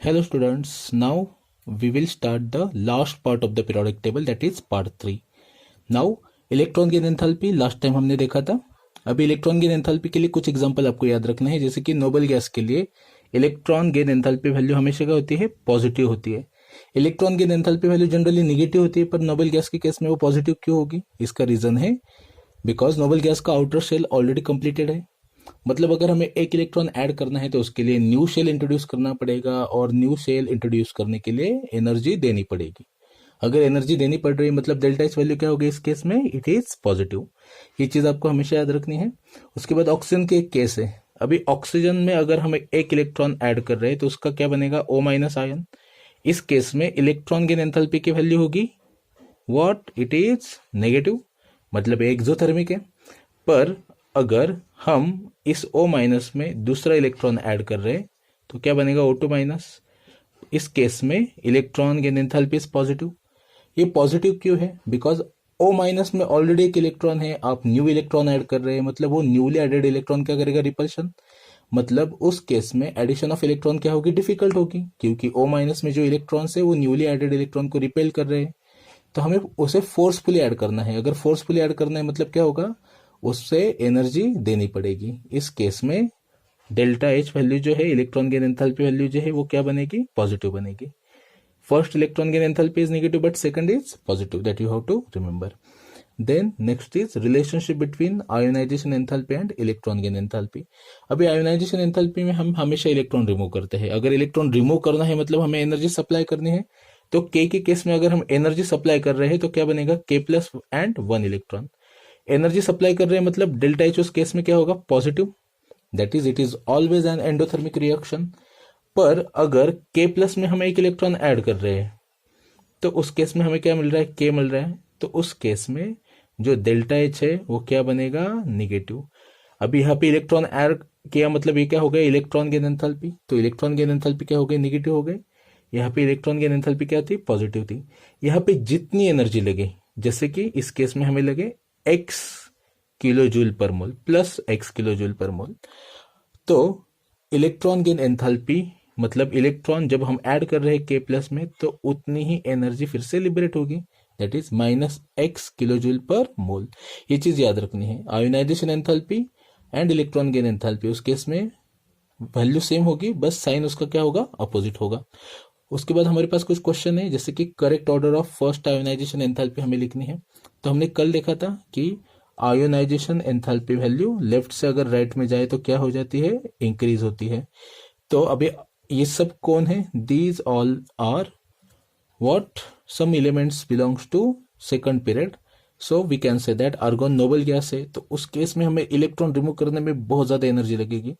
Hello students, now we will start the last part of the periodic table, that is part 3. Now electron gain enthalpy last time हमने देखा था. अभी electron gain enthalpy के लिए कुछ example आपको याद रखना है. जैसे कि नोबल गैस के लिए इलेक्ट्रॉन गेन एंथैल्पी वैल्यू हमेशा क्या होती है, पॉजिटिव होती है. Electron gain enthalpy value generally negative होती है, पर नोबल गैस के केस में वो पॉजिटिव क्यों होगी? इसका रीजन है बिकॉज नोबल गैस का आउटर शेल ऑलरेडी कंप्लीटेड है. मतलब अगर हमें एक इलेक्ट्रॉन ऐड करना है तो उसके लिए न्यू शेल इंट्रोड्यूस करना पड़ेगा, और न्यू शेल इंट्रोड्यूस करने के लिए एनर्जी देनी पड़ेगी. अगर एनर्जी देनी पड़ रही है मतलब डेल्टा एच वैल्यू क्या होगी इस केस में, इट इज पॉजिटिव. ये चीज आपको हमेशा याद रखनी है. उसके बाद ऑक्सीजन के एक केस है. अभी ऑक्सीजन में अगर हम एक इलेक्ट्रॉन ऐड कर रहे हैं तो उसका क्या बनेगा, O माइनस आयन. इस केस में इलेक्ट्रॉन गेन एंथैल्पी की वैल्यू होगी व्हाट, इट इज नेगेटिव, मतलब एक्सोथर्मिक है. पर अगर हम इस O माइनस में दूसरा इलेक्ट्रॉन ऐड कर रहे हैं तो क्या बनेगा, O2 माइनस. इस केस में electron gain enthalpy is positive. ये पॉजिटिव क्यों है? बिकॉज O माइनस में ऑलरेडी एक इलेक्ट्रॉन है, आप न्यू इलेक्ट्रॉन ऐड कर रहे हैं, मतलब वो न्यूली एडेड इलेक्ट्रॉन क्या करेगा, रिपल्शन. मतलब उस केस में एडिशन ऑफ इलेक्ट्रॉन क्या होगी, डिफिकल्ट होगी, क्योंकि O माइनस में जो इलेक्ट्रॉन है वो न्यूली एडेड इलेक्ट्रॉन को रिपेल कर रहे हैं. तो हमें उसे फोर्सफुली ऐड करना है. अगर फोर्सफुली ऐड करना है मतलब क्या होगा, उससे एनर्जी देनी पड़ेगी. इस केस में डेल्टा एच वैल्यू जो है, इलेक्ट्रॉन गेन एंथैल्पी वैल्यू जो है वो क्या बनेगी, पॉजिटिव बनेगी. First electron gain enthalpy is negative but second is positive, that you have to remember. Then next is relationship between ionisation enthalpy and electron gain enthalpy. अभी ionisation enthalpy में हम हमेशा इलेक्ट्रॉन रिमूव करते हैं. अगर electron remove करना है मतलब हमें एनर्जी सप्लाई करनी है. तो के केस में अगर हम एनर्जी सप्लाई कर रहे हैं तो क्या बनेगा, के plus and one electron. Energy supply कर रहे हैं मतलब डेल्टा एच उस केस में क्या होगा, positive, that is it is always an endothermic reaction. पर अगर के प्लस में हम एक इलेक्ट्रॉन ऐड कर रहे हैं तो उस केस में हमें क्या मिल रहा है, के मिल रहा है. तो उस केस में जो डेल्टा एच है वो क्या बनेगा, निगेटिव. अभी यहाँ पे इलेक्ट्रॉन ऐड किया मतलब ये क्या हो गया, इलेक्ट्रॉन गेन एंथैल्पी. तो इलेक्ट्रॉन गेन एंथैल्पी क्या हो गई, निगेटिव हो गई. यहाँ पे इलेक्ट्रॉन गेन एंथैल्पी क्या थी, पॉजिटिव थी. यहाँ पे जितनी एनर्जी लगे, जैसे कि इस केस में हमें लगे x kilojoule per mole plus x kilojoule per mole, तो इलेक्ट्रॉन गेन एंथैल्पी मतलब इलेक्ट्रॉन जब हम ऐड कर रहे हैं के प्लस में तो उतनी ही एनर्जी फिर से लिबरेट होगी, that is minus x kilojoule per mole. ये चीज याद रखनी है. Ionisation enthalpy and electron gain enthalpy उस केस में वैल्यू सेम होगी, बस साइन उसका क्या होगा, अपोजिट होगा. उसके बाद हमारे पास कुछ क्वेश्चन है, जैसे कि correct order of first ionization enthalpy हमें लिखनी है. तो हमने कल देखा था कि आयोनाइजेशन एंथैल्पी वैल्यू लेफ्ट से अगर राइट में जाए तो क्या हो जाती है, इंक्रीज होती है. तो अभी ये सब कौन है, these all are what, some elements belongs to second period. So we can say that argon noble gas है, तो उस केस में हमें इलेक्ट्रॉन रिमूव करने में बहुत ज्यादा एनर्जी लगेगी.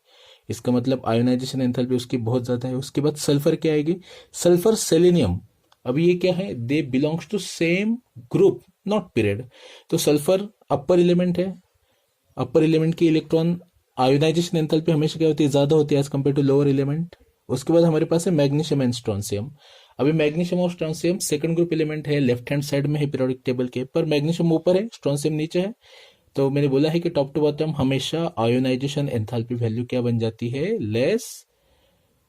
इसका मतलब आयोनाइजेशन एंथैल्पी उसकी बहुत ज्यादा है. उसके बाद सल्फर क्या आएगी, सल्फर सेलेनियम. अभी ये क्या है, they belongs to same group not period. तो सल्फर अपर एलिमेंट है, अपर एलिमेंट की इलेक्ट्रॉन आयोनाइजेशन एंथैल्पी हमेशा क्या होती है, ज्यादा होती है as compare to lower element. उसके बाद हमारे पास है मैग्नीशियम एंड स्ट्रोंसियम. अभी मैग्नीशियम और स्ट्रोंसियम सेकंड ग्रुप एलिमेंट है, लेफ्ट हैंड साइड में है पीरियोडिक टेबल के, पर मैग्नीशियम ऊपर है, स्ट्रोंसियम नीचे है. तो मैंने बोला है कि टॉप टू बॉटम हमेशा आयोनाइजेशन एंथैल्पी वैल्यू क्या बन जाती है, लेस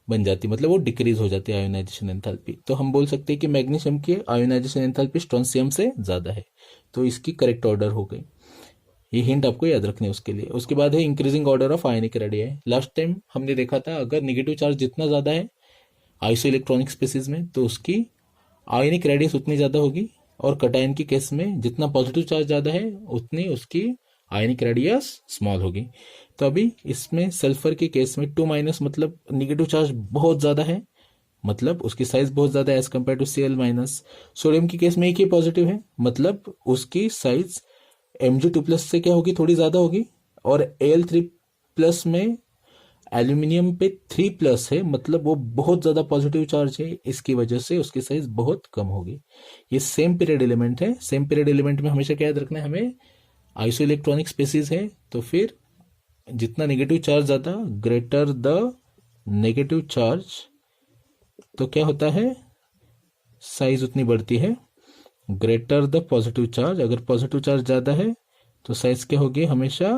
बन जाती, मतलब वो डिक्रीज हो जाती है आयोनाइजेशन एंथैल्पी. तो हम बोल सकते हैं कि मैग्नीशियम की आयोनाइजेशन एंथैल्पी स्ट्रोंसियम से ज्यादा है. तो इसकी करेक्ट ऑर्डर हो गई. ये हिंट आपको याद रखने उसके लिए. उसके बाद है increasing order of ionic radii. Last time हमने देखा था अगर निगेटिव चार्ज जितना ज्यादा है आइसो इलेक्ट्रॉनिक स्पीसीज में तो उसकी आयनिक रेडियस उतनी ज्यादा होगी, और कटायन के केस में जितना पॉजिटिव चार्ज ज्यादा है उतनी उसकी आयनिक रेडियस स्मॉल होगी. तो अभी इसमें सल्फर के केस में 2 माइनस मतलब निगेटिव चार्ज बहुत ज्यादा है, मतलब उसकी साइज बहुत ज्यादा है as compare to Cl minus. Sodium के केस में एक ही पॉजिटिव है, मतलब उसकी साइज Mg2+ से क्या होगी, थोड़ी ज्यादा होगी. और Al3+ में एल्यूमिनियम पे 3+ है, मतलब वो बहुत ज्यादा पॉजिटिव चार्ज है, इसकी वजह से उसकी साइज बहुत कम होगी. ये सेम पीरियड एलिमेंट है. सेम पीरियड एलिमेंट में हमेशा क्या याद रखना है हमें, आइसो इलेक्ट्रॉनिक स्पीसीज है, तो फिर जितना नेगेटिव चार्ज ज्यादा, ग्रेटर द नेगेटिव चार्ज, तो क्या होता है, साइज उतनी बढ़ती है. ग्रेटर द पॉजिटिव चार्ज, अगर पॉजिटिव चार्ज ज्यादा है तो साइज क्या होगी, हमेशा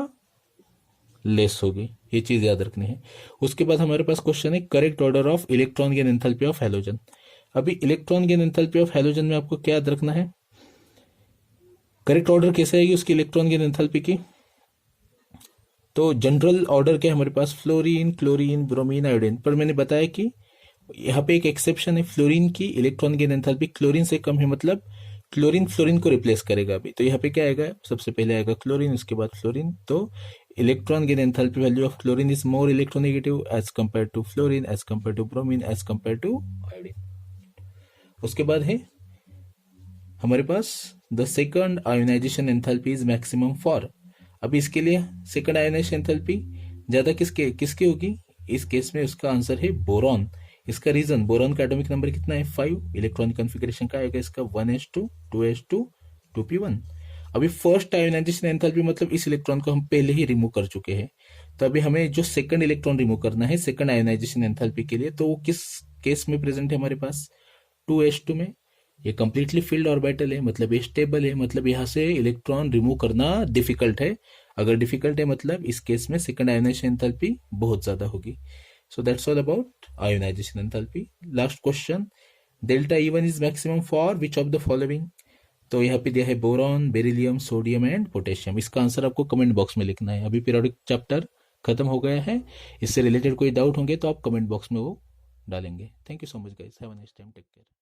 लेस होगी, ये चीज याद रखनी है। उसके बाद हमारे पास क्वेश्चन है correct order of electron gain enthalpy of halogen. अभी electron gain enthalpy of halogen में आपको क्या याद रखना है, करेक्ट ऑर्डर कैसे आएगी उसकी इलेक्ट्रॉन गेन एंथैल्पी की। तो जनरल ऑर्डर क्या है हमारे पास, फ्लोरीन, क्लोरीन, ब्रोमीन, आयोडीन, पर मैंने बताया कि यहाँ पे एक एक्सेप्शन है, फ्लोरीन की इलेक्ट्रॉन गेन एंथैल्पी क्लोरीन से कम है, मतलब क्लोरीन फ्लोरीन को रिप्लेस करेगा अभी। तो यहाँ पे क्या आएगा, सबसे पहले आएगा क्लोरीन, उसके बाद फ्लोरीन। तो electron gain enthalpy value of chlorine is more electronegative as compare to fluorine, as compare to bromine, as compare to iodine. उसके बाद है हमारे पास the second ionisation enthalpy is maximum for. अभी इसके लिए सेकंड आयोनाइजेशन एंथैल्पी ज्यादा किसके किसकी होगी, इस केस में उसका आंसर है बोरॉन। इसका रीजन, बोरॉन का एटॉमिक नंबर कितना है 5, इलेक्ट्रॉनिक कॉन्फ़िगरेशन का आएगा इसका 1s2 2s2 2p1। अभी फर्स्ट आयोनाइजेशन एंथैल्पी मतलब इस इलेक्ट्रॉन को हम पहले ही रिमूव कर चुके हैं, तो अभी हमें जो सेकंड इलेक्ट्रॉन रिमूव करना है सेकंड आयोनाइजेशन एंथैल्पी के लिए, तो वो किस केस में प्रेजेंट है हमारे पास 2s2 में। ये कंप्लीटली फिल्ड ऑर्बिटल है, मतलब ये स्टेबल है, मतलब यहाँ से इलेक्ट्रॉन रिमूव करना डिफिकल्ट है। अगर डिफिकल्ट है मतलब इस केस में सेकंड आयोनाइजेशन एंथैल्पी बहुत ज्यादा होगी। So that's all about ionization enthalpy. Last question, delta E1 is maximum for which of the following? तो यहाँ पे दिया है boron, beryllium, sodium and potassium. इसका आंसर आपको कमेंट बॉक्स में लिखना है। अभी पीरियोडिक चैप्टर खत्म हो गया है, इससे रिलेटेड कोई डाउट होंगे तो आप कमेंट बॉक्स में वो डालेंगे। Thank you so much guys, have a nice time, take care.